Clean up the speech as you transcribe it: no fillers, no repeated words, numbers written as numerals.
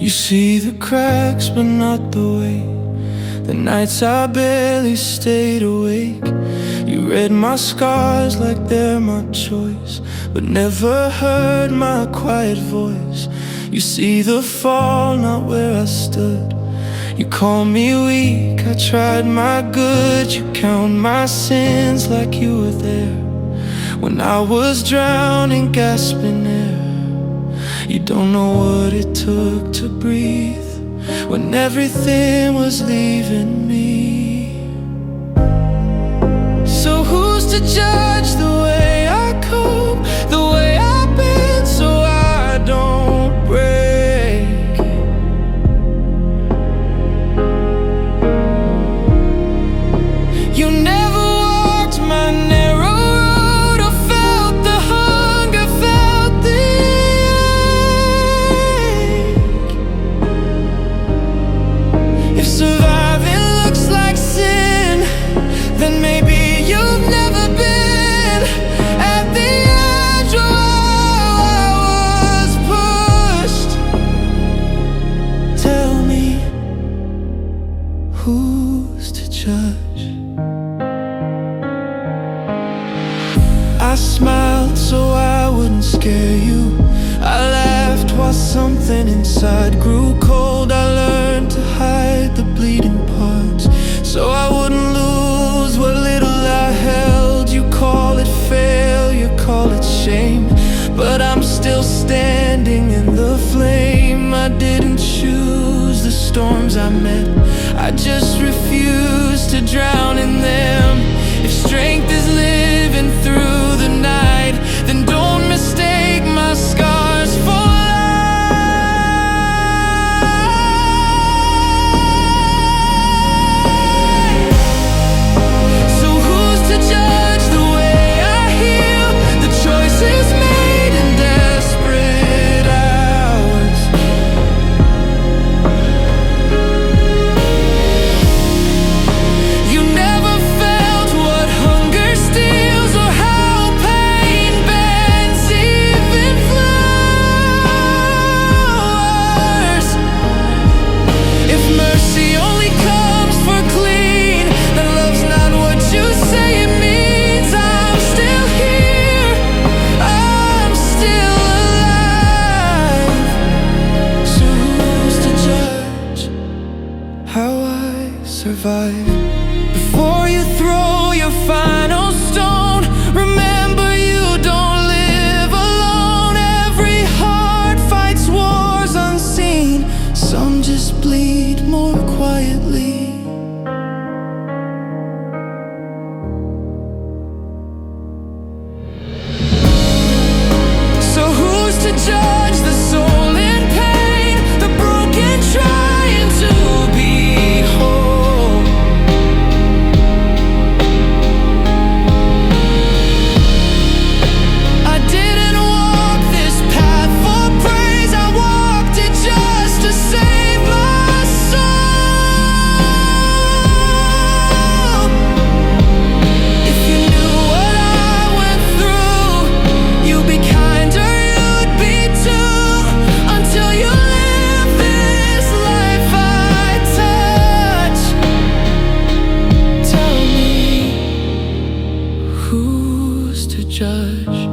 You see the cracks but not the weight, the nights I barely stayed awake. You read my scars like they're my choice, but never heard my quiet voice. You see the fall, not where I stood. You call me weak, I tried my good. You count my sins like you were there when I was drowning, gasping air. You don't know what it took to breathe when everything was leaving me. So who's to judge the way I cope, the way I bend so I don't break? You never walked my narrow road or felt the hunger, felt the ache. If surviving looks like sin, then maybe you've never been at the edge where I was pushed. Tell me, who's to judge? I smiled so I wouldn't scare you. I laughed while something inside grew cold. I learned to hide the bleeding parts so I wouldn't lose what little I held. You call it failure, call it shame, but I'm still standing in the flame. I didn't choose the storms I met, I just refused to drown in them. If strength is living through the night, then don't mistake my scars for light. So who's to judge the way I heal, the choices made in desperate hours? You never felt what hunger steals or how pain bends even flowers. If mercy only comes for clean, then love's not what you say it means. I'm still here, I'm still alive. So who's to judge how I survive? Before you throw your final stone, remember you don't live alone. Every heart fights wars unseen, some just bleed more quietly. So who's to judge the soul in pain, the broken trying to be whole? I didn't walk this path for praise, I walked it just to save my soul. If you knew what I went through, you'd be kinder, you'd be too. Until you live this life I touch, tell me, who's to judge?